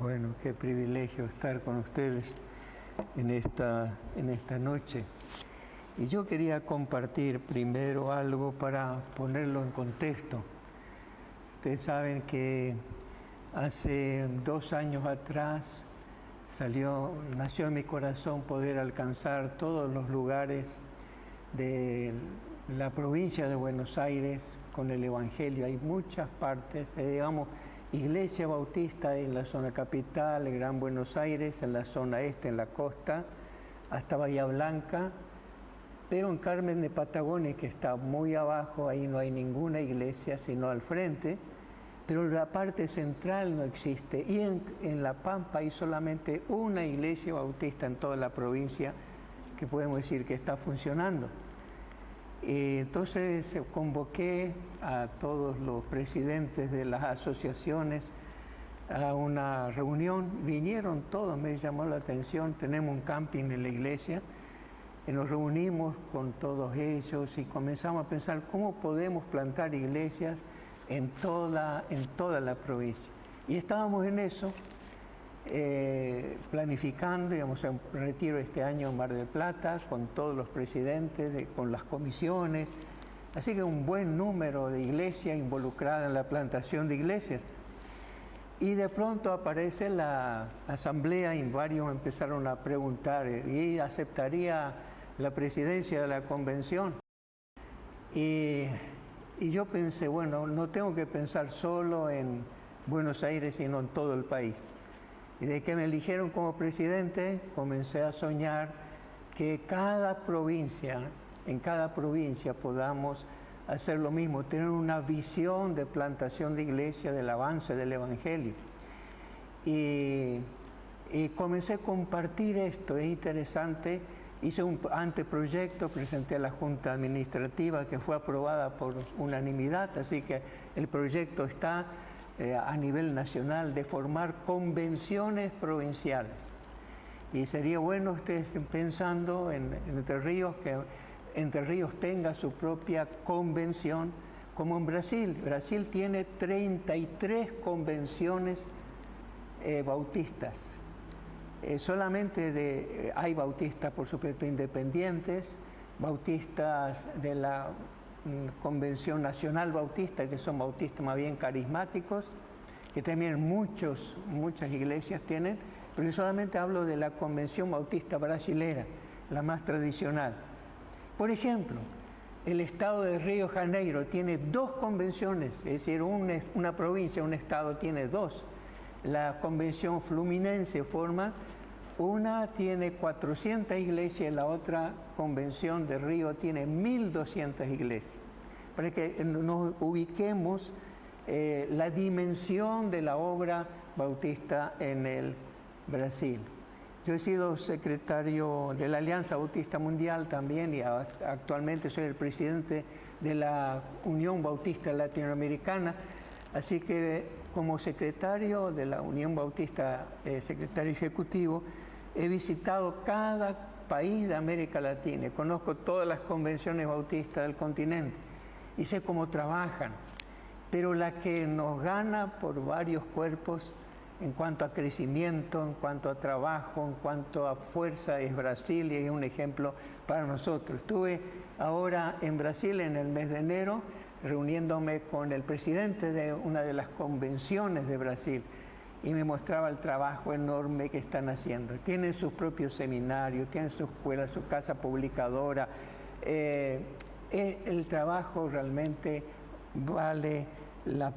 Bueno, qué privilegio estar con ustedes en esta noche. Y yo quería compartir primero algo para ponerlo en contexto. Ustedes saben que hace 2 años atrás nació en mi corazón poder alcanzar todos los lugares de la provincia de Buenos Aires con el Evangelio. Hay muchas partes, digamos, Iglesia Bautista en la zona capital, el Gran Buenos Aires, en la zona este, en la costa, hasta Bahía Blanca, pero en Carmen de Patagones, que está muy abajo, ahí no hay ninguna iglesia, sino al frente, pero la parte central no existe. Y en La Pampa hay solamente una iglesia bautista en toda la provincia que podemos decir que está funcionando. Entonces convoqué a todos los presidentes de las asociaciones a una reunión. Vinieron todos, me llamó la atención. Tenemos un camping en la iglesia y nos reunimos con todos ellos y comenzamos a pensar cómo podemos plantar iglesias en toda la provincia. Y estábamos en eso, planificando, íbamos a un retiro este año en Mar del Plata, con todos los presidentes, con las comisiones, así que un buen número de iglesias involucradas en la plantación de iglesias. Y de pronto aparece la asamblea y varios empezaron a preguntar, ¿y aceptaría la presidencia de la convención? Y yo pensé, bueno, no tengo que pensar solo en Buenos Aires, sino en todo el país. Y de que me eligieron como presidente, comencé a soñar que en cada provincia podamos hacer lo mismo, tener una visión de plantación de iglesia, del avance del Evangelio. Y comencé a compartir esto, es interesante. Hice un anteproyecto, presenté a la Junta Administrativa que fue aprobada por unanimidad, así que el proyecto está a nivel nacional de formar convenciones provinciales. Y sería bueno ustedes pensando en Entre Ríos, que Entre Ríos tenga su propia convención, como en Brasil. Brasil tiene 33 convenciones bautistas. Solamente hay bautistas, por supuesto, independientes, bautistas de la Convención Nacional Bautista, que son bautistas más bien carismáticos, que también muchas iglesias tienen, pero yo solamente hablo de la Convención Bautista Brasilera, la más tradicional. Por ejemplo, el estado de Río de Janeiro tiene 2 convenciones, es decir, una provincia, un estado tiene 2. La Convención Fluminense una tiene 400 iglesias y la otra Convención de Río tiene 1.200 iglesias. Para que nos ubiquemos la dimensión de la obra bautista en el Brasil. Yo he sido secretario de la Alianza Bautista Mundial también y actualmente soy el presidente de la Unión Bautista Latinoamericana. Así que como secretario de la Unión Bautista, secretario ejecutivo, he visitado cada país de América Latina, conozco todas las convenciones bautistas del continente y sé cómo trabajan, pero la que nos gana por varios cuerpos en cuanto a crecimiento, en cuanto a trabajo, en cuanto a fuerza es Brasil y es un ejemplo para nosotros. Estuve ahora en Brasil en el mes de enero reuniéndome con el presidente de una de las convenciones de Brasil y me mostraba el trabajo enorme que están haciendo. Tienen sus propios seminarios, tienen su escuela, su casa publicadora. El trabajo realmente vale la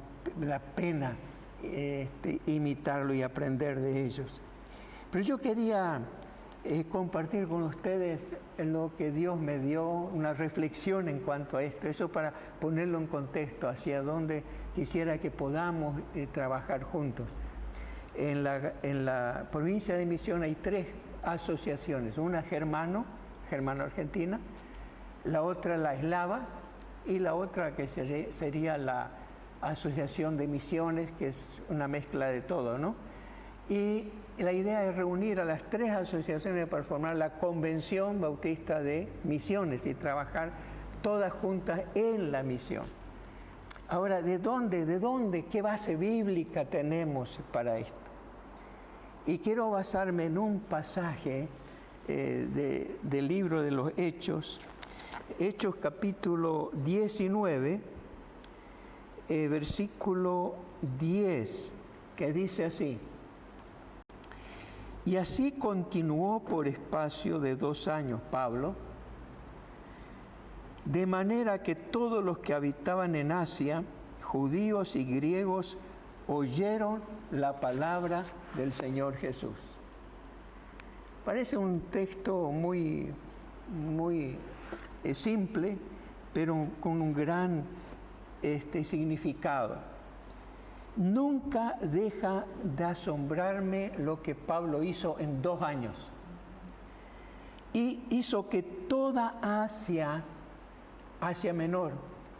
pena imitarlo y aprender de ellos. Pero yo quería compartir con ustedes lo que Dios me dio, una reflexión en cuanto a esto, eso para ponerlo en contexto, hacia dónde quisiera que podamos trabajar juntos. En la provincia de Misiones hay 3 asociaciones, una germano-argentina, la otra la eslava y la otra que sería la Asociación de Misiones, que es una mezcla de todo, ¿no? Y la idea es reunir a las 3 asociaciones para formar la Convención Bautista de Misiones y trabajar todas juntas en la misión. Ahora, ¿de dónde? ¿Qué base bíblica tenemos para esto? Y quiero basarme en un pasaje del libro de los Hechos, Hechos capítulo 19, versículo 10, que dice así: y así continuó por espacio de 2 años Pablo, de manera que todos los que habitaban en Asia, judíos y griegos, oyeron la palabra del Señor Jesús. Parece un texto muy simple, pero con un gran significado. Nunca deja de asombrarme lo que Pablo hizo en 2 años. Y hizo que toda Asia Menor,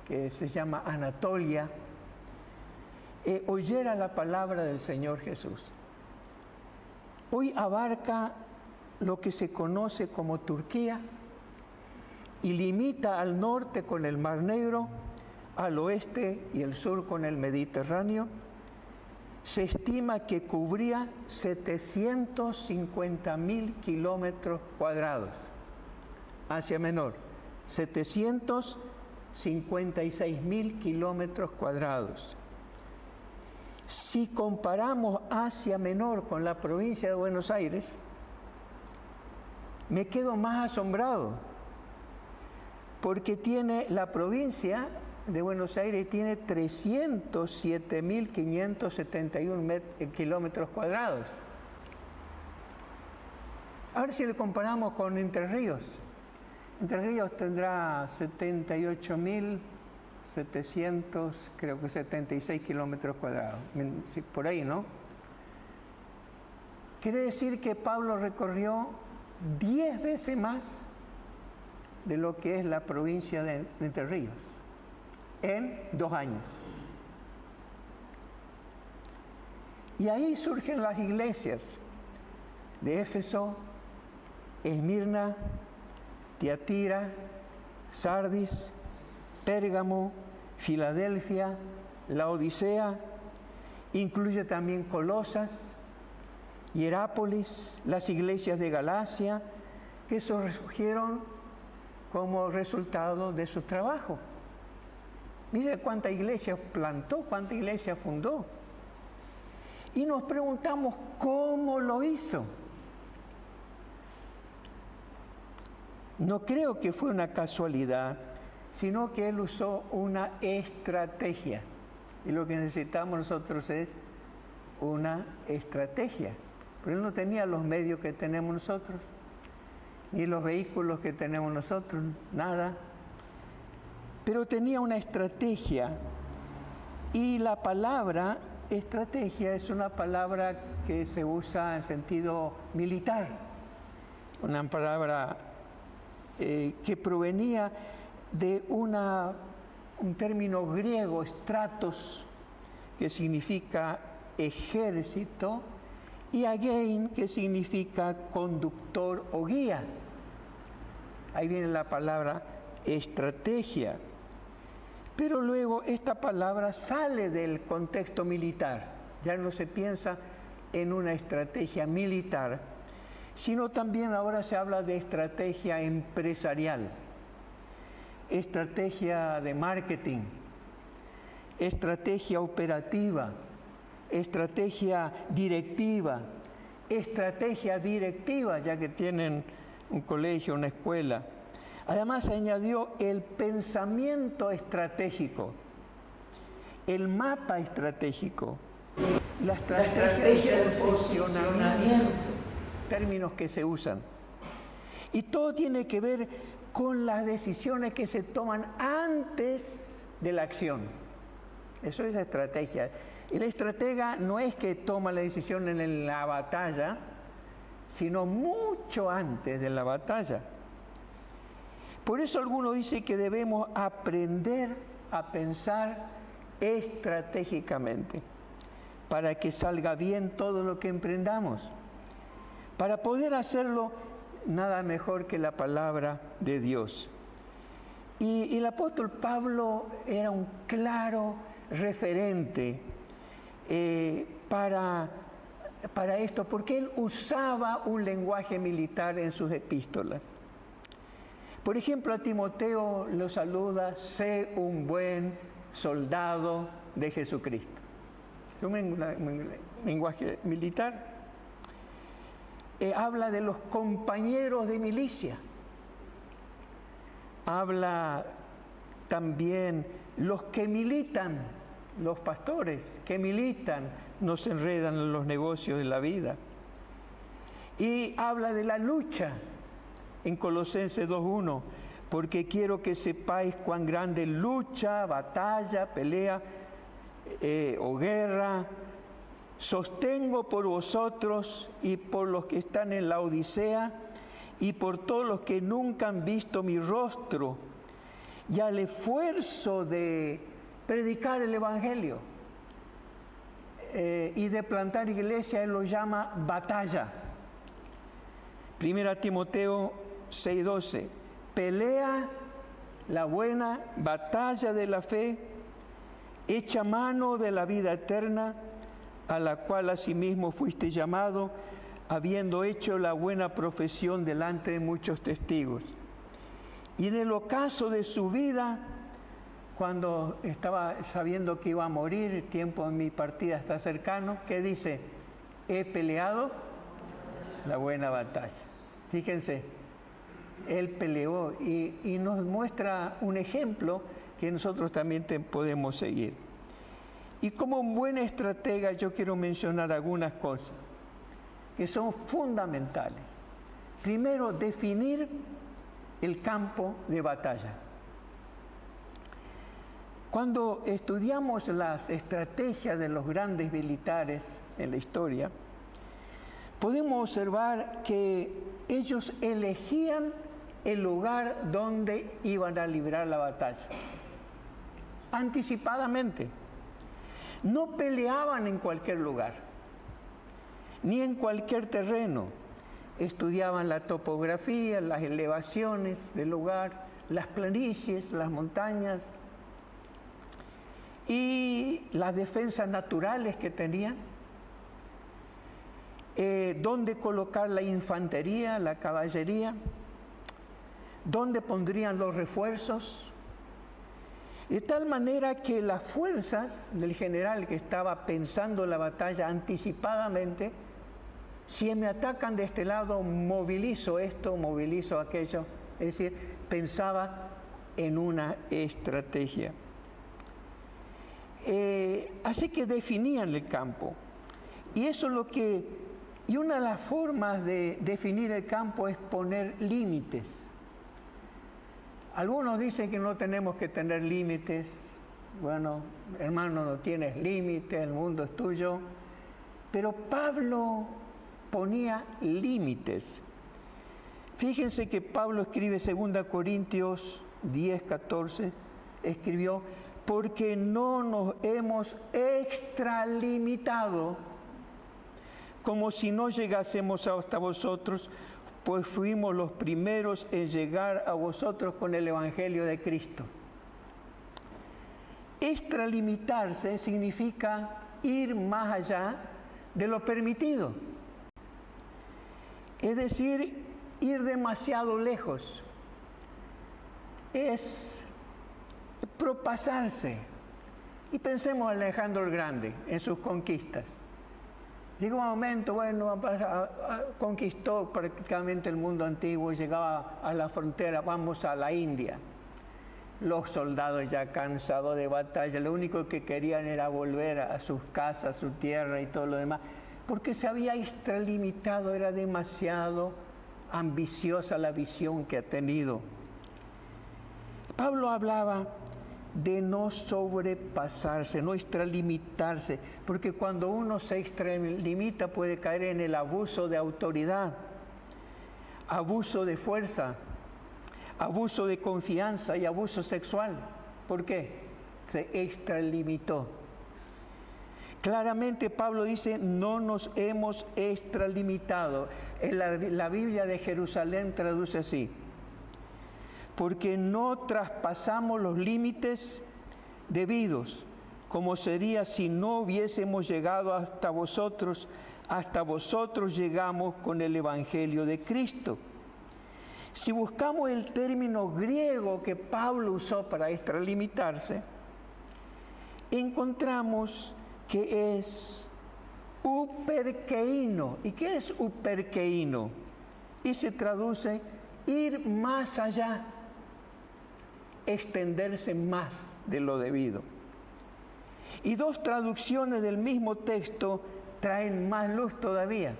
que se llama Anatolia, oyera la palabra del Señor Jesús. Hoy abarca lo que se conoce como Turquía y limita al norte con el Mar Negro, al oeste y el sur con el Mediterráneo. Se estima que cubría 750.000 kilómetros cuadrados. Asia Menor, 756.000 kilómetros cuadrados. Si comparamos Asia Menor con la provincia de Buenos Aires, me quedo más asombrado, porque la provincia de Buenos Aires tiene 307.571 kilómetros cuadrados. A ver si le comparamos con Entre Ríos. Entre Ríos tendrá 78.700, creo que 76 kilómetros cuadrados. Por ahí, ¿no? Quiere decir que Pablo recorrió 10 veces más de lo que es la provincia de Entre Ríos en 2 años. Y ahí surgen las iglesias de Éfeso, Esmirna, Tiatira, Sardis, Pérgamo, Filadelfia, Laodicea, incluye también Colosas, Hierápolis, las iglesias de Galacia, que surgieron como resultado de su trabajo. Mire cuánta iglesia plantó, cuánta iglesia fundó. Y nos preguntamos cómo lo hizo. No creo que fue una casualidad, sino que él usó una estrategia. Y lo que necesitamos nosotros es una estrategia. Pero él no tenía los medios que tenemos nosotros, ni los vehículos que tenemos nosotros, nada. Pero tenía una estrategia, y la palabra estrategia es una palabra que se usa en sentido militar, una palabra que provenía de un término griego, stratos, que significa ejército, y agein, que significa conductor o guía. Ahí viene la palabra estrategia. Pero luego esta palabra sale del contexto militar. Ya no se piensa en una estrategia militar, sino también ahora se habla de estrategia empresarial, estrategia de marketing, estrategia operativa, estrategia directiva, ya que tienen un colegio, una escuela. Además se añadió el pensamiento estratégico, el mapa estratégico, la estrategia de posicionamiento, términos que se usan. Y todo tiene que ver con las decisiones que se toman antes de la acción. Eso es estrategia. El estratega no es que toma la decisión en la batalla, sino mucho antes de la batalla. Por eso algunos dicen que debemos aprender a pensar estratégicamente para que salga bien todo lo que emprendamos. Para poder hacerlo, nada mejor que la palabra de Dios. Y el apóstol Pablo era un claro referente para para esto, porque él usaba un lenguaje militar en sus epístolas. Por ejemplo, a Timoteo lo saluda: sé un buen soldado de Jesucristo. Es un lenguaje militar. Habla de los compañeros de milicia. Habla también los que militan, los pastores que militan, no se enredan en los negocios de la vida. Y habla de la lucha en Colosenses 2:1, porque quiero que sepáis cuán grande lucha, batalla, pelea o guerra sostengo por vosotros y por los que están en la Odisea y por todos los que nunca han visto mi rostro, y al esfuerzo de predicar el Evangelio y de plantar iglesia. Él lo llama batalla. 1 Timoteo 6:12, pelea la buena batalla de la fe, echa mano de la vida eterna, a la cual asimismo fuiste llamado, habiendo hecho la buena profesión delante de muchos testigos. Y en el ocaso de su vida, cuando estaba sabiendo que iba a morir, el tiempo de mi partida está cercano, ¿qué dice? He peleado la buena batalla. Fíjense, él peleó y nos muestra un ejemplo que nosotros también podemos seguir. Y como buena estratega yo quiero mencionar algunas cosas que son fundamentales. Primero, definir el campo de batalla. Cuando estudiamos las estrategias de los grandes militares en la historia, podemos observar que ellos elegían el lugar donde iban a librar la batalla, anticipadamente. No peleaban en cualquier lugar, ni en cualquier terreno. Estudiaban la topografía, las elevaciones del lugar, las planicies, las montañas y las defensas naturales que tenían. Dónde colocar la infantería, la caballería, dónde pondrían los refuerzos. De tal manera que las fuerzas del general que estaba pensando la batalla anticipadamente, si me atacan de este lado, movilizo esto, movilizo aquello. Es decir, pensaba en una estrategia. Así que definían el campo. Y eso es lo que... Y una de las formas de definir el campo es poner límites. Algunos dicen que no tenemos que tener límites. Bueno, hermano, no tienes límites, el mundo es tuyo. Pero Pablo ponía límites. Fíjense que Pablo escribe 2 Corintios 10:14, escribió: porque no nos hemos extralimitado, como si no llegásemos hasta vosotros, pues fuimos los primeros en llegar a vosotros con el Evangelio de Cristo. Extralimitarse significa ir más allá de lo permitido. Es decir, ir demasiado lejos. Es propasarse. Y pensemos en Alejandro el Grande, en sus conquistas. Llegó un momento, bueno, conquistó prácticamente el mundo antiguo, llegaba a la frontera, vamos a la India. Los soldados ya cansados de batalla, lo único que querían era volver a sus casas, a su tierra y todo lo demás, porque se había extralimitado, era demasiado ambiciosa la visión que ha tenido. Pablo hablaba de no sobrepasarse, no extralimitarse, porque cuando uno se extralimita puede caer en el abuso de autoridad, abuso de fuerza, abuso de confianza y abuso sexual. ¿Por qué? Se extralimitó. Claramente Pablo dice, no nos hemos extralimitado. En la Biblia de Jerusalén traduce así: porque no traspasamos los límites debidos, como sería si no hubiésemos llegado hasta vosotros, hasta vosotros llegamos con el Evangelio de Cristo. Si buscamos el término griego que Pablo usó para extralimitarse, encontramos que es uperkeino. ¿Y qué es uperkeino? Y se traduce ir más allá, extenderse más de lo debido. Y dos traducciones del mismo texto traen más luz todavía.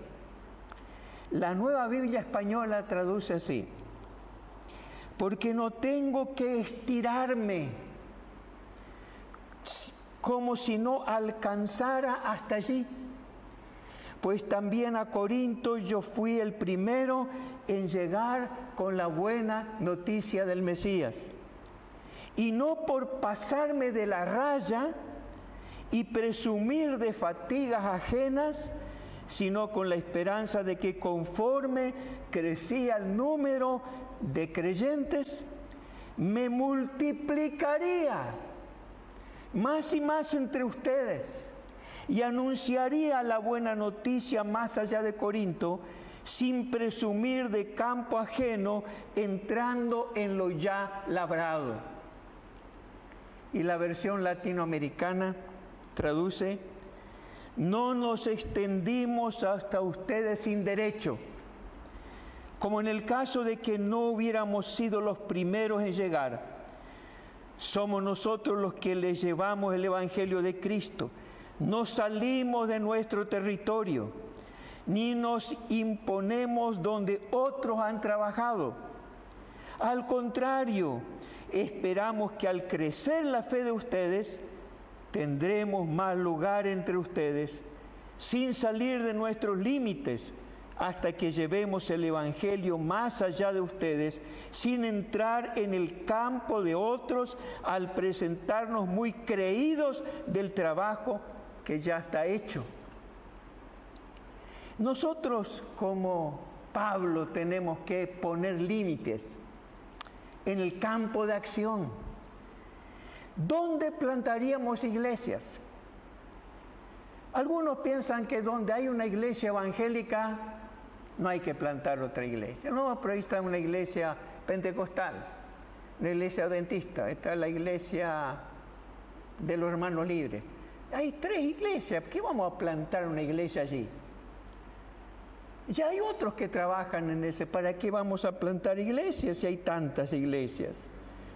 La Nueva Biblia Española traduce así: porque no tengo que estirarme como si no alcanzara hasta allí, pues también a Corinto yo fui el primero en llegar con la buena noticia del Mesías, y no por pasarme de la raya y presumir de fatigas ajenas, sino con la esperanza de que conforme crecía el número de creyentes, me multiplicaría más y más entre ustedes y anunciaría la buena noticia más allá de Corinto, sin presumir de campo ajeno, entrando en lo ya labrado. Y la versión latinoamericana traduce: no nos extendimos hasta ustedes sin derecho, como en el caso de que no hubiéramos sido los primeros en llegar. Somos nosotros los que les llevamos el Evangelio de Cristo. No salimos de nuestro territorio, ni nos imponemos donde otros han trabajado. Al contrario, esperamos que al crecer la fe de ustedes, tendremos más lugar entre ustedes, sin salir de nuestros límites, hasta que llevemos el Evangelio más allá de ustedes, sin entrar en el campo de otros, al presentarnos muy creídos del trabajo que ya está hecho. Nosotros, como Pablo, tenemos que poner límites en el campo de acción. ¿Dónde plantaríamos iglesias? Algunos piensan que donde hay una iglesia evangélica no hay que plantar otra iglesia. No, pero ahí está una iglesia pentecostal, una iglesia adventista, está la iglesia de los hermanos libres. Hay 3 iglesias, ¿qué vamos a plantar una iglesia allí? Ya hay otros que trabajan en ese. ¿Para qué vamos a plantar iglesias si hay tantas iglesias?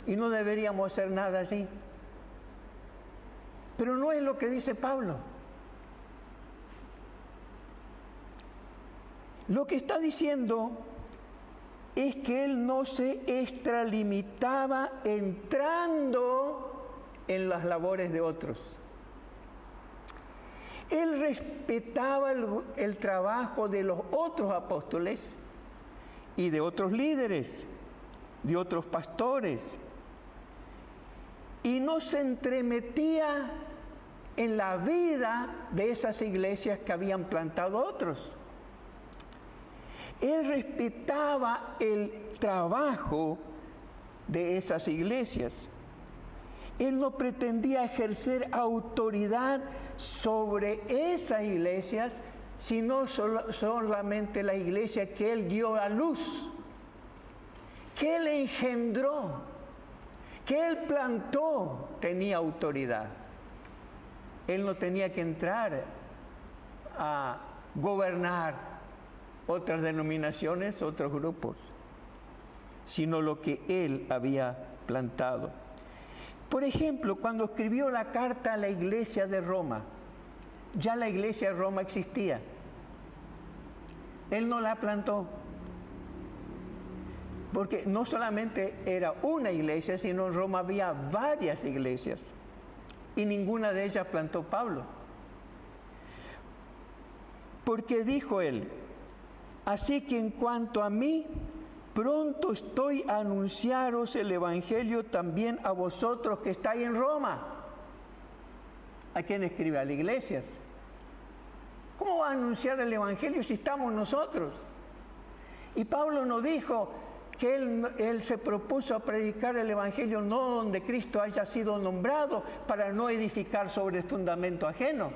Y no deberíamos hacer nada allí. Pero no es lo que dice Pablo. Lo que está diciendo es que él no se extralimitaba entrando en las labores de otros. Él respetaba el trabajo de los otros apóstoles y de otros líderes, de otros pastores, y no se entremetía en la vida de esas iglesias que habían plantado otros. Él respetaba el trabajo de esas iglesias. Él no pretendía ejercer autoridad sobre esas iglesias, sino solamente la iglesia que él dio a luz, que él engendró, que él plantó, tenía autoridad. Él no tenía que entrar a gobernar otras denominaciones, otros grupos, sino lo que él había plantado. Por ejemplo, cuando escribió la carta a la iglesia de Roma, ya la iglesia de Roma existía. Él no la plantó, porque no solamente era una iglesia, sino en Roma había varias iglesias, y ninguna de ellas plantó Pablo. Porque dijo él: así que en cuanto a mí, pronto estoy a anunciaros el Evangelio también a vosotros que estáis en Roma. ¿A quién escribe? A las iglesias. ¿Cómo va a anunciar el Evangelio si estamos nosotros? Y Pablo nos dijo que él se propuso a predicar el Evangelio no donde Cristo haya sido nombrado, para no edificar sobre fundamento ajeno.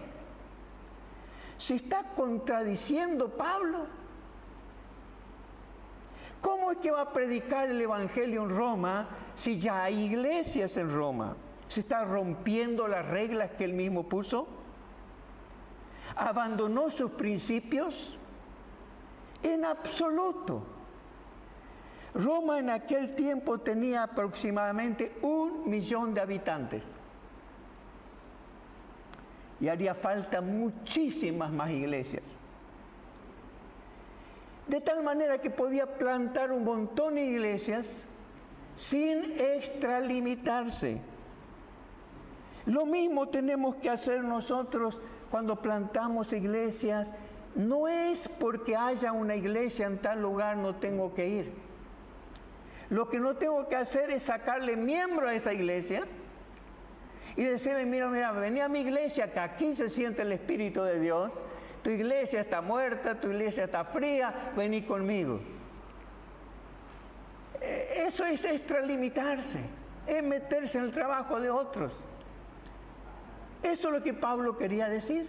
¿Se está contradiciendo Pablo? ¿Cómo es que va a predicar el Evangelio en Roma si ya hay iglesias en Roma? ¿Se está rompiendo las reglas que él mismo puso? ¿Abandonó sus principios? En absoluto. Roma en aquel tiempo tenía aproximadamente 1 millón de habitantes. Y haría falta muchísimas más iglesias. De tal manera que podía plantar un montón de iglesias sin extralimitarse. Lo mismo tenemos que hacer nosotros cuando plantamos iglesias. No es porque haya una iglesia en tal lugar no tengo que ir. Lo que no tengo que hacer es sacarle miembro a esa iglesia y decirle, mira, vení a mi iglesia, que aquí se siente el Espíritu de Dios. Tu iglesia está muerta, tu iglesia está fría, vení conmigo. Eso es extralimitarse, es meterse en el trabajo de otros. Eso es lo que Pablo quería decir.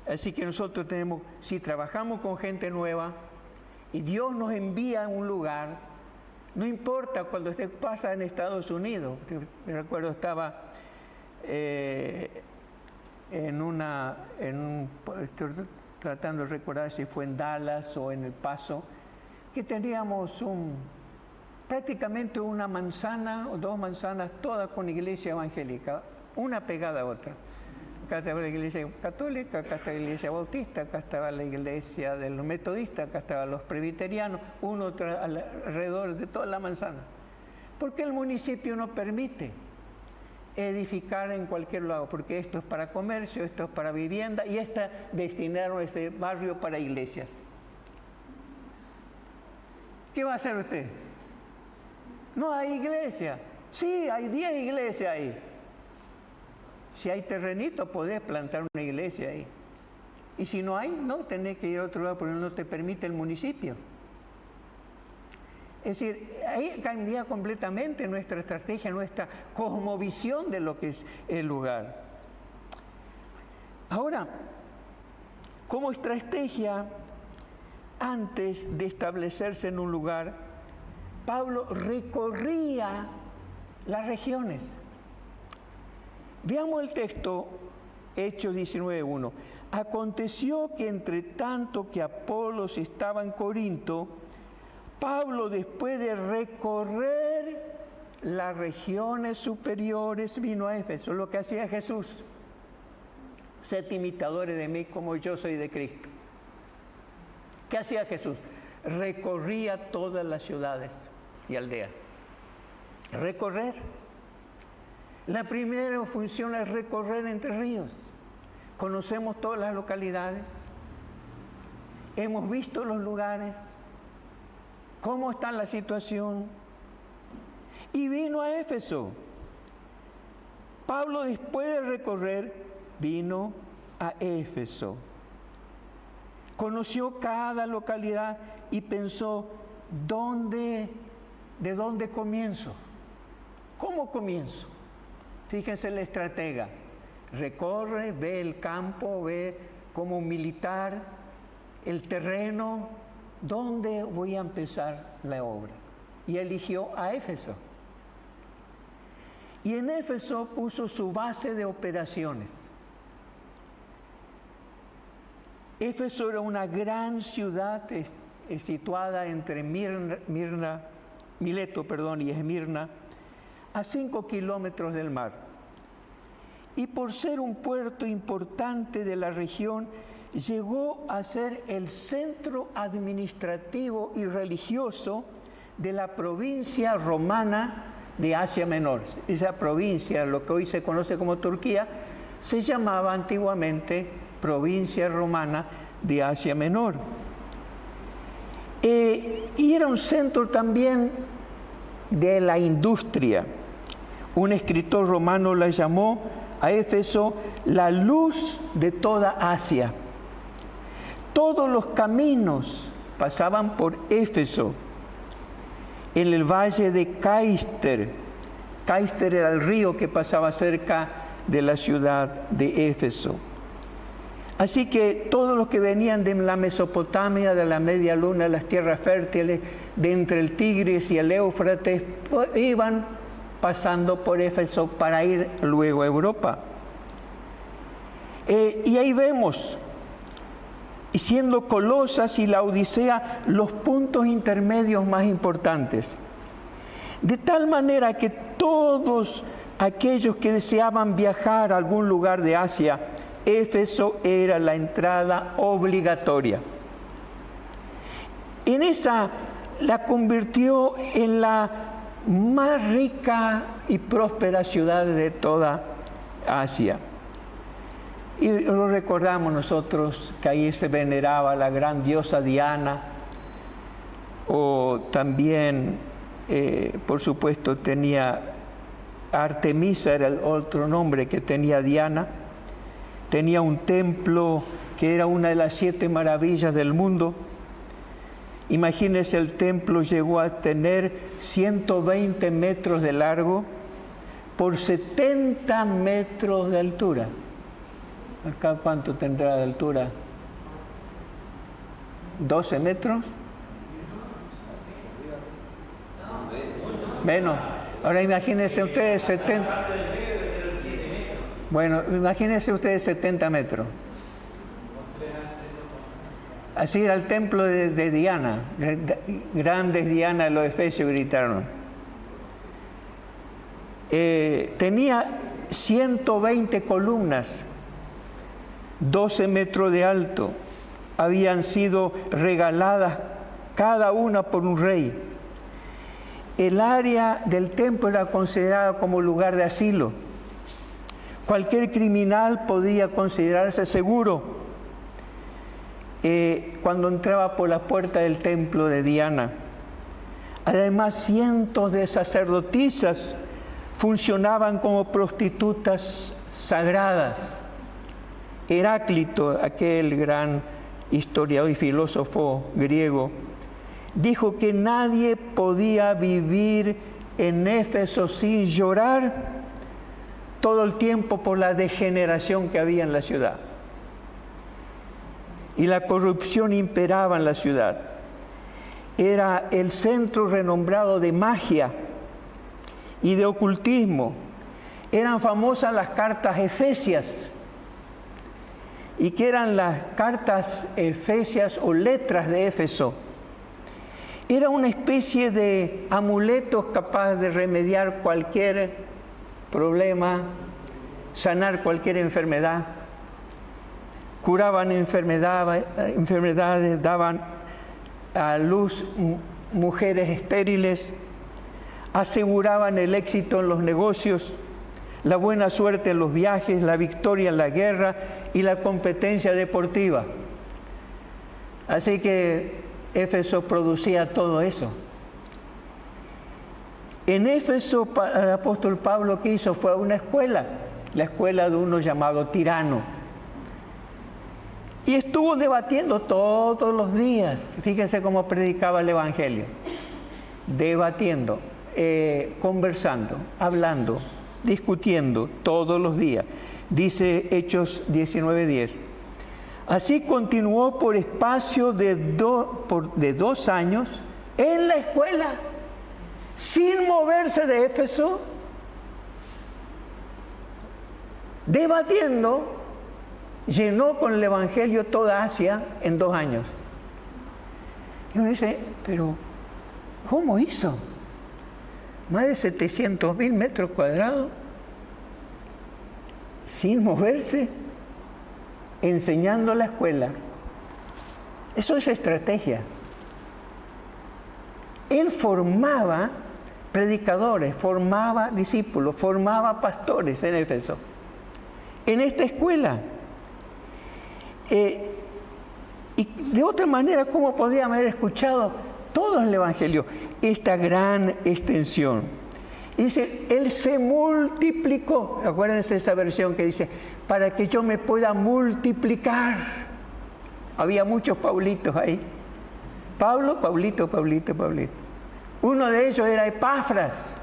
Así que nosotros tenemos, si trabajamos con gente nueva y Dios nos envía a un lugar, no importa cuando usted pasa en Estados Unidos. Me recuerdo, estaba estoy tratando de recordar si fue en Dallas o en El Paso, que teníamos prácticamente una manzana o 2 manzanas, todas con iglesia evangélica, una pegada a otra. Acá estaba la iglesia católica, acá estaba la iglesia bautista, acá estaba la iglesia de los metodistas, acá estaban los presbiterianos, uno alrededor de toda la manzana. Porque el municipio no permite edificar en cualquier lado, porque esto es para comercio, esto es para vivienda y destinaron ese barrio para iglesias. ¿Qué va a hacer usted? No hay iglesia. Sí, hay 10 iglesias ahí. Si hay terrenito, podés plantar una iglesia ahí. Y si no hay, no, tenés que ir a otro lado porque no te permite el municipio. Es decir, ahí cambia completamente nuestra estrategia, nuestra cosmovisión de lo que es el lugar. Ahora, como estrategia, antes de establecerse en un lugar, Pablo recorría las regiones. Veamos el texto, Hechos 19:1. Aconteció que entre tanto que Apolos estaba en Corinto, Pablo, después de recorrer las regiones superiores, vino a Éfeso. Lo que hacía Jesús: sed imitadores de mí como yo soy de Cristo. ¿Qué hacía Jesús? Recorría todas las ciudades y aldeas. Recorrer. La primera función es recorrer Entre Ríos. Conocemos todas las localidades, hemos visto los lugares, cómo está la situación. Y vino a Éfeso. Pablo, después de recorrer, vino a Éfeso. Conoció cada localidad y pensó, ¿de dónde comienzo? ¿Cómo comienzo? Fíjense la estratega. Recorre, ve el campo, ve como militar el terreno. ¿Dónde voy a empezar la obra? Y eligió a Éfeso. Y en Éfeso puso su base de operaciones. Éfeso era una gran ciudad situada entre Mileto y Esmirna, a 5 kilómetros del mar. Y por ser un puerto importante de la región, llegó a ser el centro administrativo y religioso de la provincia romana de Asia Menor. Esa provincia, lo que hoy se conoce como Turquía, se llamaba antiguamente provincia romana de Asia Menor. Y era un centro también de la industria. Un escritor romano la llamó a Éfeso la luz de toda Asia. Todos los caminos pasaban por Éfeso. En el valle de Caister. Caister era el río que pasaba cerca de la ciudad de Éfeso. Así que todos los que venían de la Mesopotamia, de la Media Luna, de las tierras fértiles, de entre el Tigris y el Éufrates, iban pasando por Éfeso para ir luego a Europa. Y ahí vemos, siendo Colosas y la Odisea los puntos intermedios más importantes. De tal manera que todos aquellos que deseaban viajar a algún lugar de Asia, Éfeso era la entrada obligatoria. En esa la convirtió en la más rica y próspera ciudad de toda Asia. Y lo recordamos nosotros que ahí se veneraba la gran diosa Diana, o también, por supuesto, tenía Artemisa, era el otro nombre que tenía Diana. Tenía un templo que era una de las 7 maravillas del mundo. Imagínense, el templo llegó a tener 120 metros de largo por 70 metros de altura. ¿Acá cuánto tendrá de altura? ¿12 metros? Menos. Ahora imagínense ustedes 70. Bueno, imagínense ustedes 70 metros. Así era el templo de Diana. Grandes Diana de los Efesios gritaron. Tenía 120 columnas, 12 metros de alto. Habían sido regaladas cada una por un rey. El área del templo era considerada como lugar de asilo. Cualquier criminal podía considerarse seguro cuando entraba por la puerta del templo de Diana. Además, cientos de sacerdotisas funcionaban como prostitutas sagradas. Heráclito, aquel gran historiador y filósofo griego, dijo que nadie podía vivir en Éfeso sin llorar todo el tiempo por la degeneración que había en la ciudad. Y la corrupción imperaba en la ciudad. Era el centro renombrado de magia y de ocultismo. Eran famosas las cartas efesias. ¿Y qué eran las cartas efesias o letras de Éfeso? Era una especie de amuletos capaz de remediar cualquier problema, sanar cualquier enfermedad. Curaban enfermedades, daban a luz mujeres estériles, aseguraban el éxito en los negocios, la buena suerte en los viajes, la victoria en la guerra y la competencia deportiva. Así que Éfeso producía todo eso. En Éfeso, el apóstol Pablo, ¿qué hizo? Fue a una escuela, la escuela de uno llamado Tirano. Y estuvo debatiendo todos los días. Fíjense cómo predicaba el Evangelio. Debatiendo, conversando, hablando, discutiendo todos los días. Dice Hechos 19:10. Así continuó por espacio de 2 años en la escuela, sin moverse de Éfeso, debatiendo. Llenó con el Evangelio toda Asia en 2 años. Y uno dice, pero ¿cómo hizo? Más de 700.000 metros cuadrados, sin moverse, enseñando la escuela. Eso es estrategia. Él formaba predicadores, formaba discípulos, formaba pastores en Éfeso, en esta escuela. Y de otra manera, ¿cómo podían haber escuchado todo el Evangelio? Esta gran extensión. Y dice, Él se multiplicó. Acuérdense esa versión que dice, para que yo me pueda multiplicar. Había muchos Paulitos ahí. Pablo, Paulito. Uno de ellos era Epafras.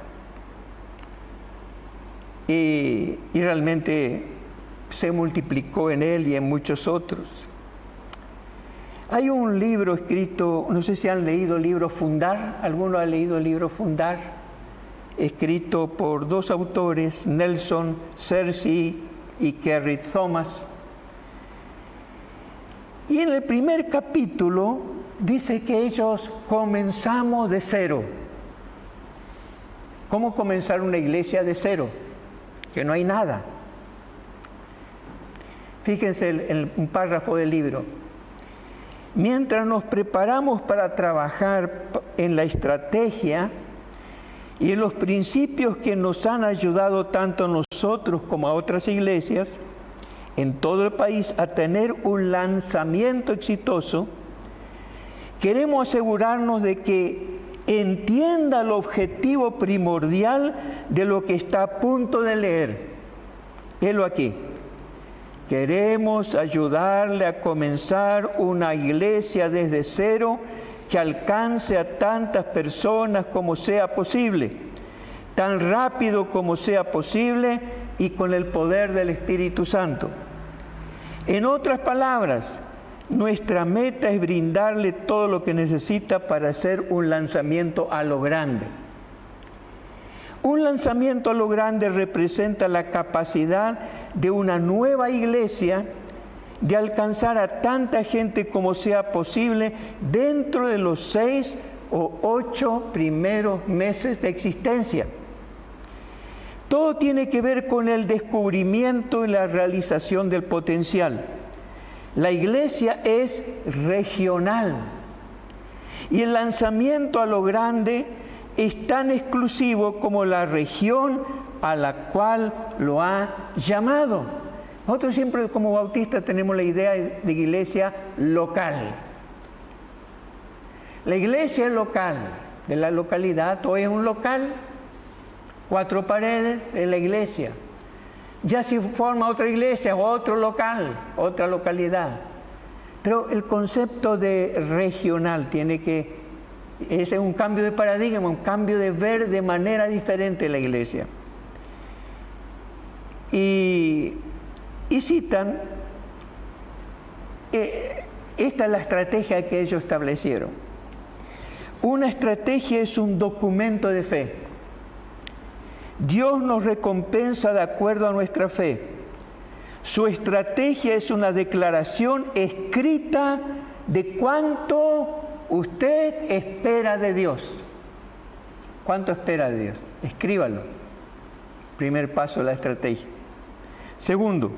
Y realmente se multiplicó en él y en muchos otros. Hay un libro escrito, no sé si han leído el libro Fundar, ¿alguno ha leído el libro Fundar? Escrito por dos autores, Nelson Searcy y Kerry Thomas. Y en el primer capítulo dice que ellos comenzamos de cero. ¿Cómo comenzar una iglesia de cero? Que no hay nada. Fíjense un párrafo del libro. Mientras nos preparamos para trabajar en la estrategia y en los principios que nos han ayudado tanto a nosotros como a otras iglesias en todo el país a tener un lanzamiento exitoso, queremos asegurarnos de que entienda el objetivo primordial de lo que está a punto de leer. Helo aquí. Queremos ayudarle a comenzar una iglesia desde cero que alcance a tantas personas como sea posible, tan rápido como sea posible y con el poder del Espíritu Santo. En otras palabras, nuestra meta es brindarle todo lo que necesita para hacer un lanzamiento a lo grande. Un lanzamiento a lo grande representa la capacidad de una nueva iglesia de alcanzar a tanta gente como sea posible dentro de los 6 o 8 primeros meses de existencia. Todo tiene que ver con el descubrimiento y la realización del potencial. La iglesia es regional y el lanzamiento a lo grande es tan exclusivo como la región a la cual lo ha llamado. Nosotros siempre como bautistas tenemos la idea de iglesia local. La iglesia local de la localidad, todo es un local, 4 paredes es la iglesia. Ya si forma otra iglesia, otro local, otra localidad. Pero el concepto de regional ese es un cambio de paradigma, un cambio de ver de manera diferente la iglesia. Y citan, esta es la estrategia que ellos establecieron. Una estrategia es un documento de fe. Dios nos recompensa de acuerdo a nuestra fe. Su estrategia es una declaración escrita de cuánto usted espera de Dios. ¿Cuánto espera de Dios? Escríbalo. Primer paso de la estrategia. Segundo,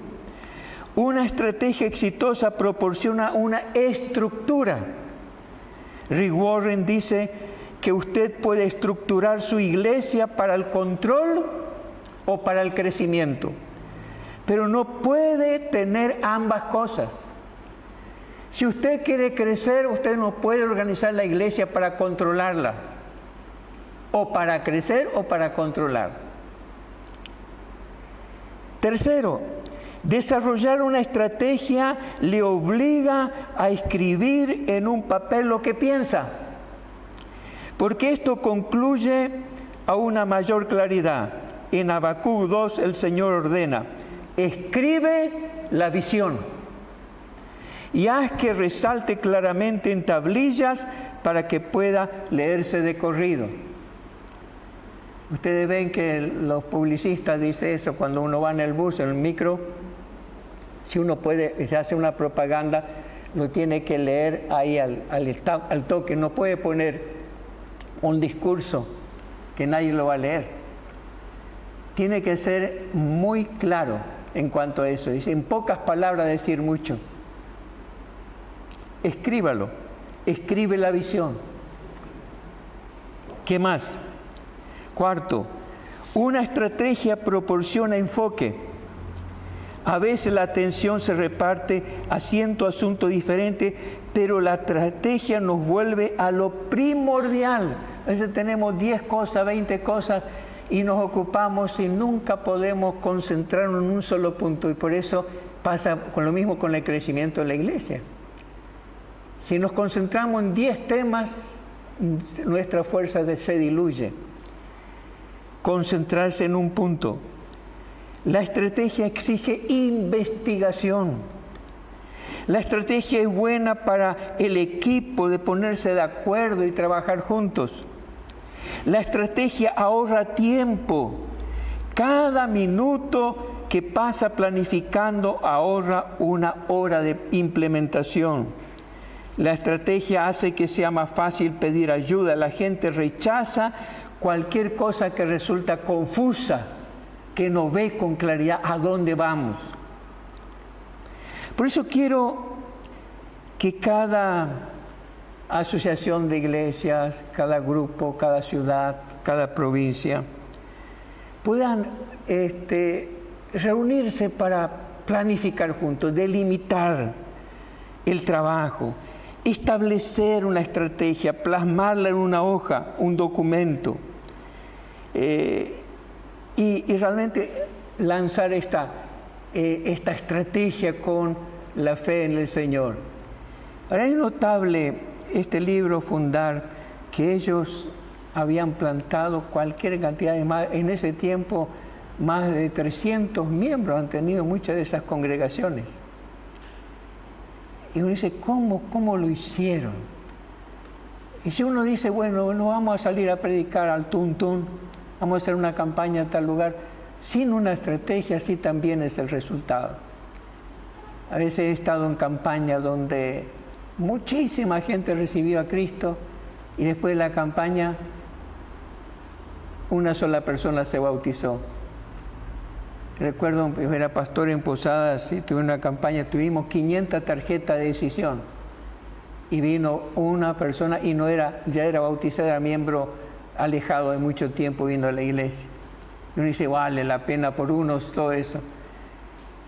una estrategia exitosa proporciona una estructura. Rick Warren dice que usted puede estructurar su iglesia para el control o para el crecimiento, pero no puede tener ambas cosas. Si usted quiere crecer, usted no puede organizar la iglesia para controlarla, o para crecer o para controlar. Tercero, desarrollar una estrategia le obliga a escribir en un papel lo que piensa, porque esto concluye a una mayor claridad. En Habacuc 2 el Señor ordena: escribe la visión y haz que resalte claramente en tablillas para que pueda leerse de corrido. Ustedes ven que los publicistas dicen eso cuando uno va en el bus, en el micro. Si uno puede, se hace una propaganda, lo tiene que leer ahí al toque. No puede poner un discurso que nadie lo va a leer. Tiene que ser muy claro en cuanto a eso. Dice, en pocas palabras decir mucho. Escríbalo. Escribe la visión. ¿Qué más? Cuarto, una estrategia proporciona enfoque. A veces la atención se reparte a 100 asuntos diferentes, pero la estrategia nos vuelve a lo primordial. A veces tenemos 10 cosas, 20 cosas y nos ocupamos y nunca podemos concentrarnos en un solo punto. Y por eso pasa con lo mismo con el crecimiento de la iglesia. Si nos concentramos en 10 temas, nuestra fuerza se diluye. Concentrarse en un punto. La estrategia exige investigación. La estrategia es buena para el equipo de ponerse de acuerdo y trabajar juntos. La estrategia ahorra tiempo. Cada minuto que pasa planificando ahorra 1 hora de implementación. La estrategia hace que sea más fácil pedir ayuda. La gente rechaza cualquier cosa que resulta confusa, que no ve con claridad a dónde vamos. Por eso quiero que cada asociación de iglesias, cada grupo, cada ciudad, cada provincia, puedan reunirse para planificar juntos, delimitar el trabajo, establecer una estrategia, plasmarla en una hoja, un documento, y realmente lanzar esta estrategia con la fe en el Señor. Ahora es notable este libro Fundar, que ellos habían plantado cualquier cantidad de más. En ese tiempo, más de 300 miembros han tenido muchas de esas congregaciones. Y uno dice, ¿cómo lo hicieron? Y si uno dice, bueno, no vamos a salir a predicar al tuntún, vamos a hacer una campaña en tal lugar, sin una estrategia, así también es el resultado. A veces he estado en campaña donde muchísima gente recibió a Cristo y después de la campaña una sola persona se bautizó. Recuerdo, yo era pastor en Posadas y tuve una campaña, tuvimos 500 tarjetas de decisión y vino una persona y ya era bautizada, era miembro alejado de mucho tiempo, vino a la iglesia. Y uno dice, vale la pena por unos todo eso.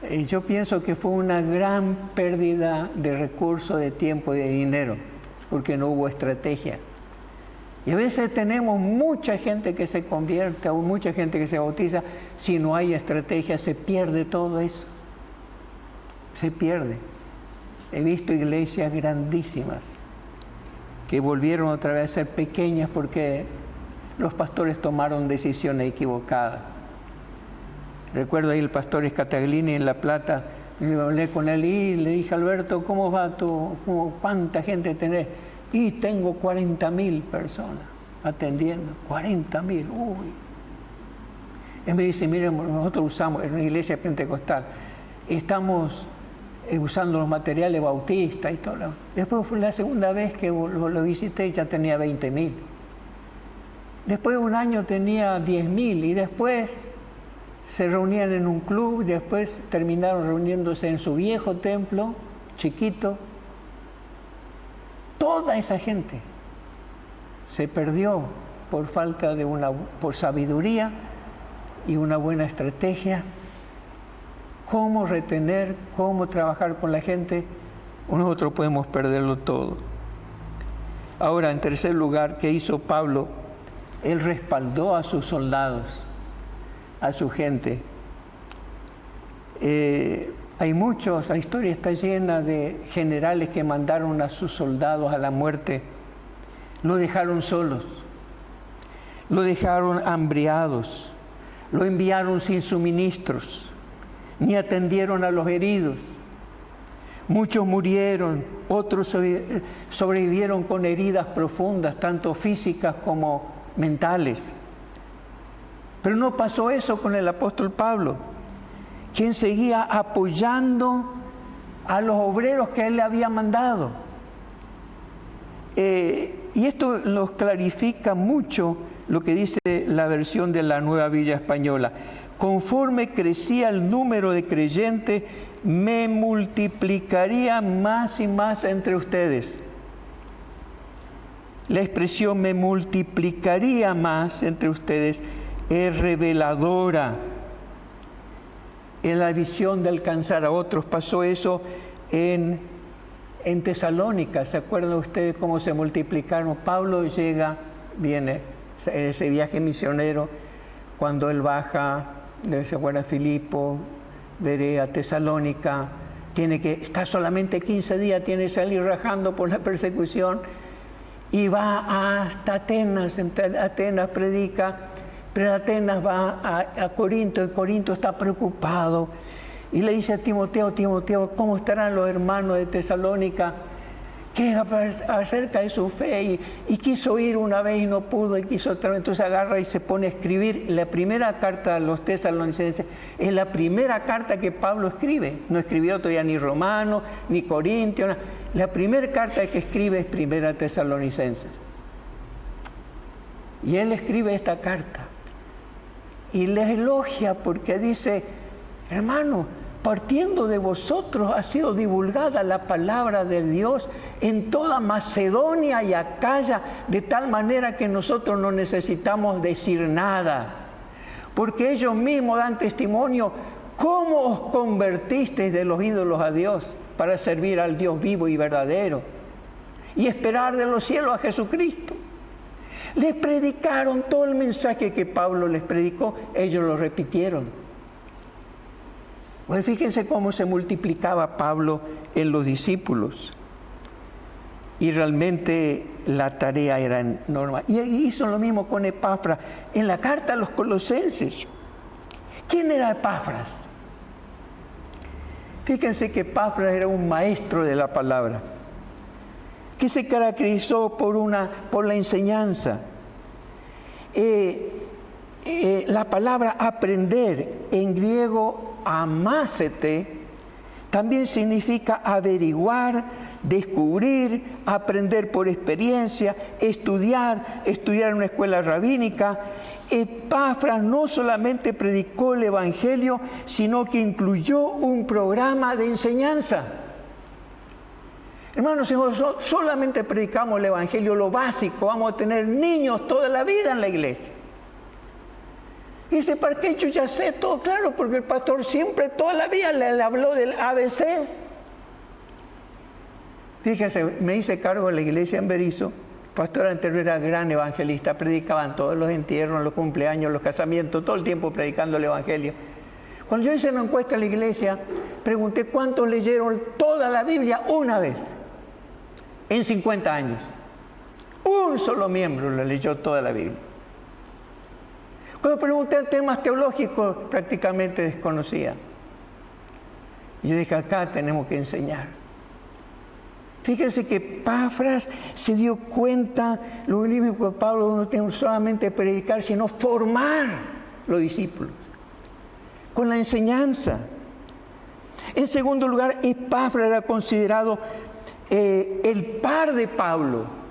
Y yo pienso que fue una gran pérdida de recursos, de tiempo y de dinero, porque no hubo estrategia. Y a veces tenemos mucha gente que se convierte, o mucha gente que se bautiza, si no hay estrategia se pierde todo eso. Se pierde. He visto iglesias grandísimas que volvieron otra vez a ser pequeñas porque los pastores tomaron decisiones equivocadas. Recuerdo ahí el pastor Scataglini en La Plata, yo hablé con él y le dije, Alberto, ¿cómo va tú? ¿Cuánta gente tenés? Y tengo 40.000 personas atendiendo, 40.000, uy. Él me dice, miren, nosotros usamos, en una iglesia pentecostal, estamos usando los materiales bautistas y todo. Después fue la segunda vez que lo visité, ya tenía 20.000. Después de un año tenía 10.000 y después se reunían en un club, después terminaron reuniéndose en su viejo templo, chiquito. Toda esa gente se perdió por falta de por sabiduría y una buena estrategia. Cómo retener, cómo trabajar con la gente, nosotros podemos perderlo todo. Ahora, en tercer lugar, ¿qué hizo Pablo? Él respaldó a sus soldados, a su gente. La historia está llena de generales que mandaron a sus soldados a la muerte. Lo dejaron solos, lo dejaron hambriados, lo enviaron sin suministros, ni atendieron a los heridos. Muchos murieron, otros sobrevivieron con heridas profundas, tanto físicas como mentales. Pero no pasó eso con el apóstol Pablo, quien seguía apoyando a los obreros que él le había mandado. Y esto nos clarifica mucho lo que dice la versión de la Nueva Biblia Española. Conforme crecía el número de creyentes, me multiplicaría más y más entre ustedes. La expresión me multiplicaría más entre ustedes es reveladora en la visión de alcanzar a otros. Pasó eso en Tesalónica. ¿Se acuerdan ustedes cómo se multiplicaron? Pablo viene ese viaje misionero, cuando él baja, se fue a Filipo, Berea, Tesalónica, está solamente 15 días, tiene que salir rajando por la persecución, y va hasta Atenas. En Atenas predica, Pero Atenas va a Corinto, y Corinto está preocupado. Y le dice a Timoteo, Timoteo, ¿cómo estarán los hermanos de Tesalónica? Que acerca de su fe, y quiso ir una vez y no pudo, y quiso otra vez. Entonces agarra y se pone a escribir. La primera carta a los tesalonicenses es la primera carta que Pablo escribe. No escribió todavía ni Romano, ni Corintio. No. La primera carta que escribe es Primera Tesalonicenses. Y él escribe esta carta y les elogia porque dice: hermano, partiendo de vosotros ha sido divulgada la palabra de Dios en toda Macedonia y Acaya, de tal manera que nosotros no necesitamos decir nada, porque ellos mismos dan testimonio cómo os convertisteis de los ídolos a Dios para servir al Dios vivo y verdadero y esperar de los cielos a Jesucristo. Les predicaron todo el mensaje que Pablo les predicó, ellos lo repitieron. Pues fíjense cómo se multiplicaba Pablo en los discípulos. Y realmente la tarea era enorme. Y hizo lo mismo con Epafras en la carta a los Colosenses. ¿Quién era Epafras? Fíjense que Epafras era un maestro de la palabra, que se caracterizó por la enseñanza. La palabra aprender, en griego amásete, también significa averiguar, descubrir, aprender por experiencia, estudiar en una escuela rabínica. Epafras no solamente predicó el Evangelio, sino que incluyó un programa de enseñanza. Hermanos, si nosotros solamente predicamos el Evangelio, lo básico, vamos a tener niños toda la vida en la iglesia. Y dice: ¿para qué? Yo ya sé todo, claro, porque el pastor siempre, toda la vida le habló del ABC. Fíjense, me hice cargo de la iglesia en Berizo. El pastor anterior era gran evangelista, predicaban todos los entierros, los cumpleaños, los casamientos, todo el tiempo predicando el Evangelio. Cuando yo hice una encuesta en la iglesia, pregunté cuántos leyeron toda la Biblia una vez en 50 años. Un solo miembro le leyó toda la Biblia. Cuando pregunté temas teológicos, prácticamente desconocía. Yo dije: acá tenemos que enseñar. Fíjense que Epafras se dio cuenta, lo único que Pablo no tiene solamente predicar, sino formar los discípulos con la enseñanza. En segundo lugar, Epafras era considerado el par de Pablo.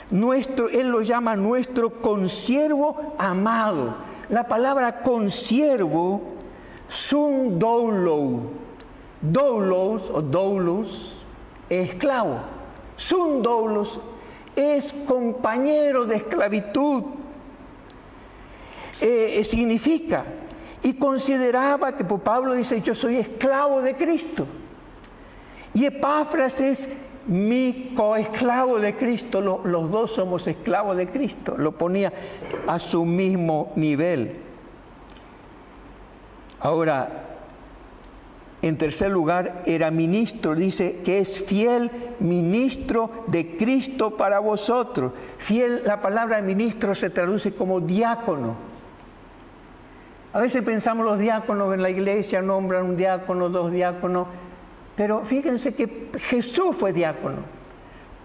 Él lo llama nuestro consiervo amado. La palabra consiervo, sun doulos, doulos o doulos, es esclavo. Sun doulos es compañero de esclavitud. Significa, y consideraba que, pues, Pablo dice: yo soy esclavo de Cristo. Y Epafras es mi coesclavo de Cristo. Los dos somos esclavos de Cristo. Lo ponía a su mismo nivel. Ahora, en tercer lugar, era ministro. Dice que es fiel ministro de Cristo para vosotros. Fiel, la palabra ministro se traduce como diácono. A veces pensamos los diáconos en la iglesia, nombran un diácono, dos diáconos. Pero fíjense que Jesús fue diácono.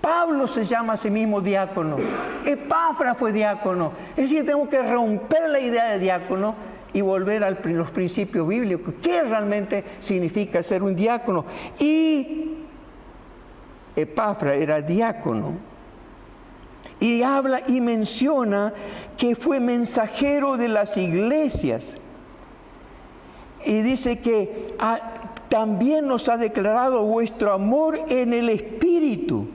Pablo se llama a sí mismo diácono. Epafras fue diácono. Es decir, tenemos que romper la idea de diácono y volver a los principios bíblicos. ¿Qué realmente significa ser un diácono? Y Epafras era diácono. Y habla y menciona que fue mensajero de las iglesias. Y dice que también nos ha declarado vuestro amor en el Espíritu.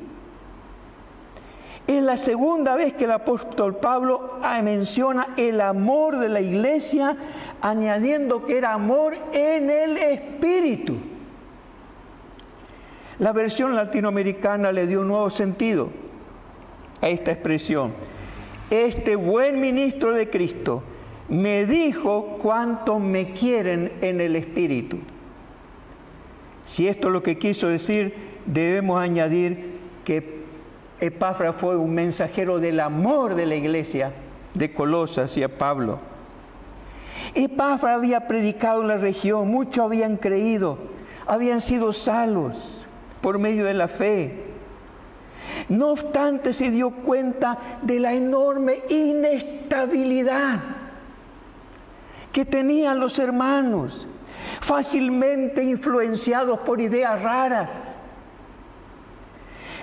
Es la segunda vez que el apóstol Pablo menciona el amor de la iglesia, añadiendo que era amor en el Espíritu. La versión latinoamericana le dio un nuevo sentido a esta expresión. Este buen ministro de Cristo me dijo cuánto me quieren en el Espíritu. Si esto es lo que quiso decir, debemos añadir que Epafras fue un mensajero del amor de la iglesia de Colosas, hacia Pablo. Epafras había predicado en la región, muchos habían creído, habían sido salvos por medio de la fe. No obstante, se dio cuenta de la enorme inestabilidad que tenían los hermanos, fácilmente influenciados por ideas raras,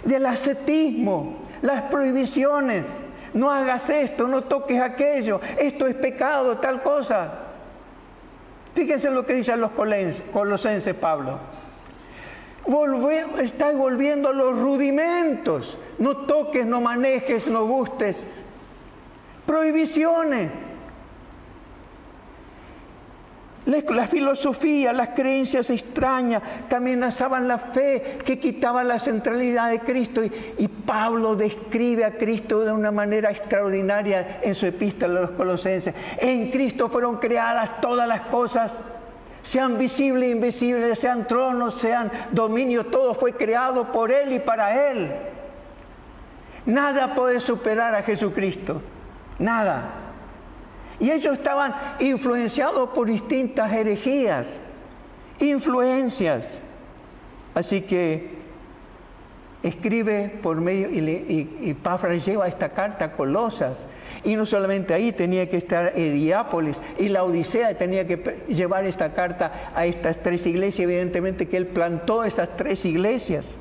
del ascetismo, las prohibiciones. No hagas esto, no toques aquello, esto es pecado, tal cosa. Fíjense lo que dice a los colosenses Pablo. Estás volviendo a los rudimentos. No toques, no manejes, no gustes. Prohibiciones. La filosofía, las creencias extrañas que amenazaban la fe, que quitaban la centralidad de Cristo. Y Pablo describe a Cristo de una manera extraordinaria en su epístola a los Colosenses. En Cristo fueron creadas todas las cosas, sean visibles e invisibles, sean tronos, sean dominios, todo fue creado por Él y para Él. Nada puede superar a Jesucristo, nada. Y ellos estaban influenciados por distintas herejías, influencias. Así que escribe por medio, y Epafras lleva esta carta a Colosas. Y no solamente ahí, tenía que estar en Hierápolis y la Odisea, tenía que llevar esta carta a estas 3 iglesias. Evidentemente que él plantó esas 3 iglesias.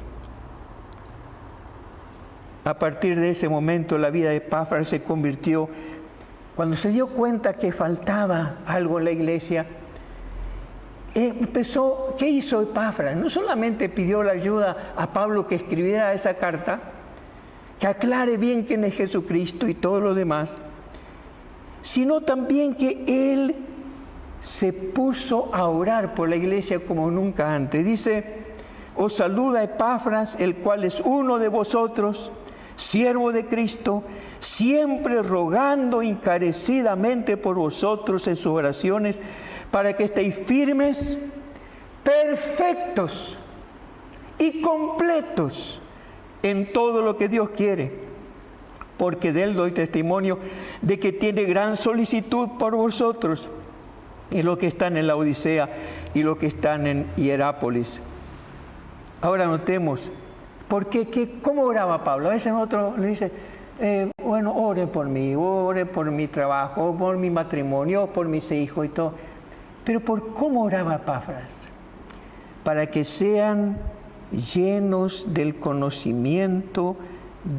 A partir de ese momento la vida de Epafras se convirtió. Cuando se dio cuenta que faltaba algo en la iglesia, ¿qué hizo Epafras? No solamente pidió la ayuda a Pablo que escribiera esa carta, que aclare bien quién es Jesucristo y todo lo demás, sino también que él se puso a orar por la iglesia como nunca antes. Dice: os saluda Epafras, el cual es uno de vosotros, siervo de Cristo, siempre rogando encarecidamente por vosotros en sus oraciones, para que estéis firmes, perfectos y completos en todo lo que Dios quiere, porque de él doy testimonio de que tiene gran solicitud por vosotros, y los que están en la Odisea y los que están en Hierápolis. Ahora notemos, ¿cómo oraba Pablo? A veces otro le dice, bueno, ore por mí, ore por mi trabajo, por mi matrimonio, por mis hijos y todo. Pero ¿cómo oraba Epafras? Para que sean llenos del conocimiento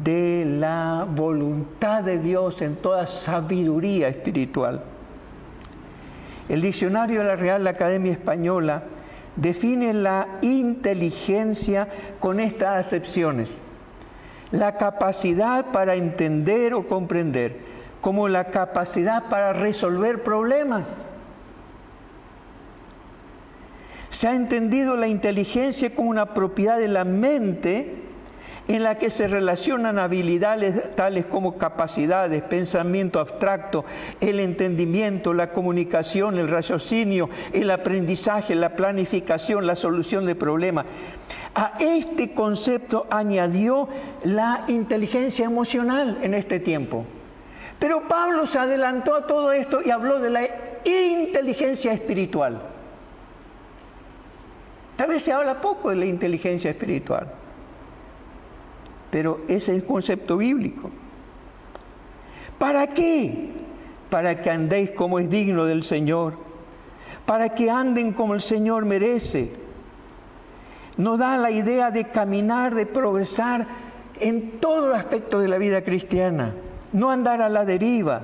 de la voluntad de Dios en toda sabiduría espiritual. El diccionario de la Real Academia Española define la inteligencia con estas acepciones: la capacidad para entender o comprender, como la capacidad para resolver problemas. Se ha entendido la inteligencia como una propiedad de la mente en la que se relacionan habilidades tales como capacidades, pensamiento abstracto, el entendimiento, la comunicación, el raciocinio, el aprendizaje, la planificación, la solución de problemas. A este concepto añadió la inteligencia emocional en este tiempo. Pero Pablo se adelantó a todo esto y habló de la inteligencia espiritual. Tal vez se habla poco de la inteligencia espiritual, pero ese es el concepto bíblico. ¿Para qué? Para que andéis como es digno del Señor, para que anden como el Señor merece. Nos da la idea de caminar, de progresar en todo el aspecto de la vida cristiana, no andar a la deriva.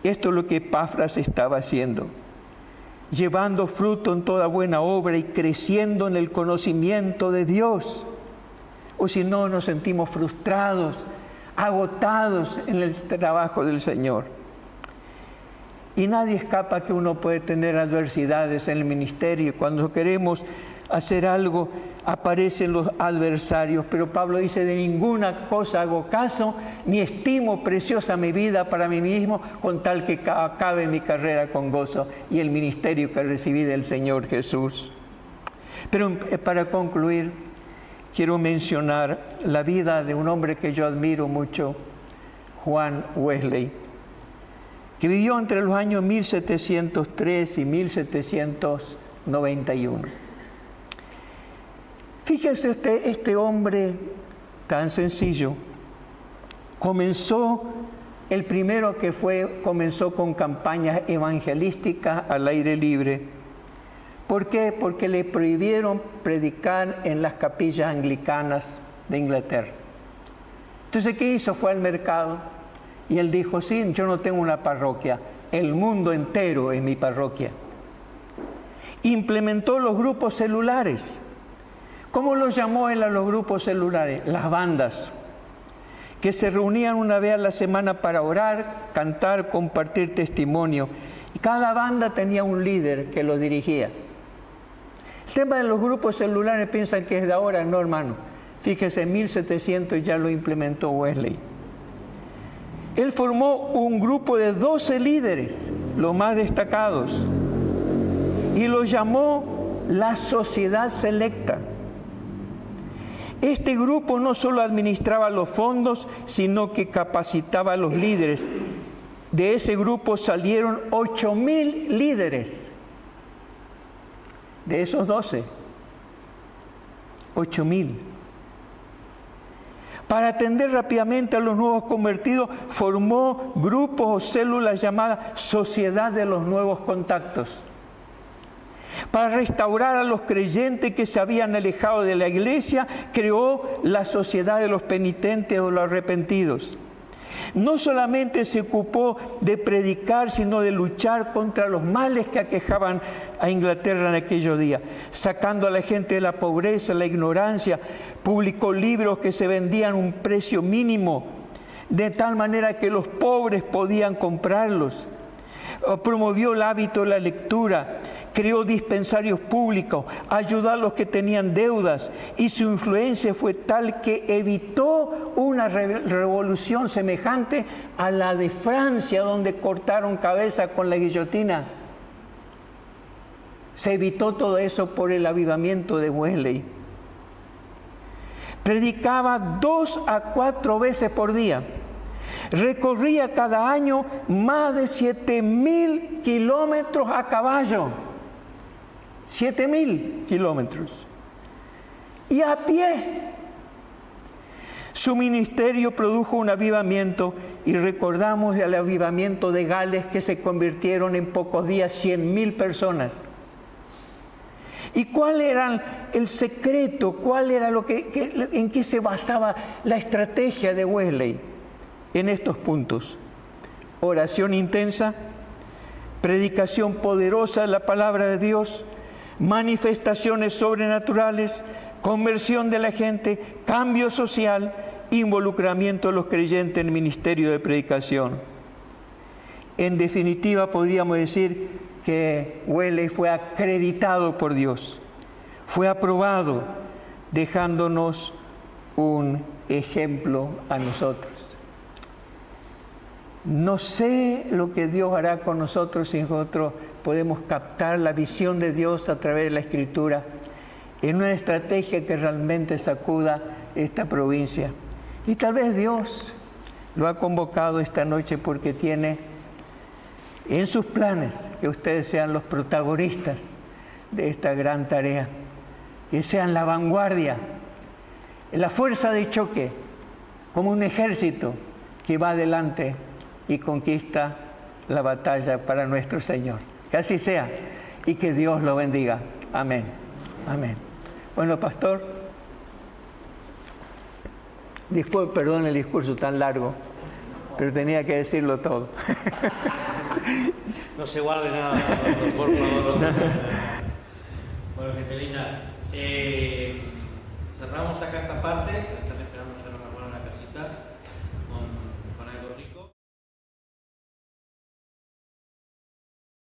Esto es lo que Epafras estaba haciendo, llevando fruto en toda buena obra y creciendo en el conocimiento de Dios. O si no, nos sentimos frustrados, agotados en el trabajo del Señor. Y nadie escapa que uno puede tener adversidades en el ministerio. Cuando queremos hacer algo, aparecen los adversarios. Pero Pablo dice: de ninguna cosa hago caso, ni estimo preciosa mi vida para mí mismo, con tal que acabe mi carrera con gozo y el ministerio que recibí del Señor Jesús. Pero para concluir, quiero mencionar la vida de un hombre que yo admiro mucho, Juan Wesley, que vivió entre los años 1703 y 1791. Fíjese usted, este hombre tan sencillo el primero que comenzó con campañas evangelísticas al aire libre. ¿Por qué? Porque le prohibieron predicar en las capillas anglicanas de Inglaterra. Entonces, ¿qué hizo? Fue al mercado y él dijo, sí, yo no tengo una parroquia, el mundo entero es mi parroquia. Implementó los grupos celulares. ¿Cómo los llamó él a los grupos celulares? Las bandas, que se reunían una vez a la semana para orar, cantar, compartir testimonio. Y cada banda tenía un líder que lo dirigía. El tema de los grupos celulares piensan que es de ahora, no, hermano. Fíjese, en 1700 ya lo implementó Wesley. Él formó un grupo de 12 líderes, los más destacados, y los llamó la Sociedad Selecta. Este grupo no solo administraba los fondos, sino que capacitaba a los líderes. De ese grupo salieron 8.000 líderes. De esos 12, 8.000. Para atender rápidamente a los nuevos convertidos, formó grupos o células llamadas Sociedad de los Nuevos Contactos. Para restaurar a los creyentes que se habían alejado de la iglesia, creó la Sociedad de los Penitentes o los Arrepentidos. No solamente se ocupó de predicar, sino de luchar contra los males que aquejaban a Inglaterra en aquellos días, sacando a la gente de la pobreza, la ignorancia. Publicó libros que se vendían a un precio mínimo, de tal manera que los pobres podían comprarlos. Promovió el hábito de la lectura, creó dispensarios públicos, ayudó a los que tenían deudas, y su influencia fue tal que evitó una revolución semejante a la de Francia, donde cortaron cabeza con la guillotina. Se evitó todo eso por el avivamiento de Wesley. Predicaba 2 a 4 veces por día. Recorría cada año más de 7.000 kilómetros a caballo. 7.000 kilómetros. Y a pie. Su ministerio produjo un avivamiento, y recordamos el avivamiento de Gales, que se convirtieron en pocos días 100.000 personas. ¿Y cuál era el secreto? ¿Cuál era en qué se basaba la estrategia de Wesley? En estos puntos: oración intensa, predicación poderosa de la palabra de Dios, manifestaciones sobrenaturales, conversión de la gente, cambio social, involucramiento de los creyentes en el ministerio de predicación. En definitiva, podríamos decir que Wesley fue acreditado por Dios, fue aprobado, dejándonos un ejemplo a nosotros. No sé lo que Dios hará con nosotros si nosotros podemos captar la visión de Dios a través de la Escritura en una estrategia que realmente sacuda esta provincia. Y tal vez Dios lo ha convocado esta noche porque tiene en sus planes que ustedes sean los protagonistas de esta gran tarea, que sean la vanguardia, la fuerza de choque, como un ejército que va adelante y conquista la batalla para nuestro Señor. Que así sea y que Dios lo bendiga. Amén. Amén. Bueno, pastor, perdón el discurso tan largo, pero tenía que decirlo todo. No se guarde nada, por favor. Bueno, Catalina, cerramos acá esta parte.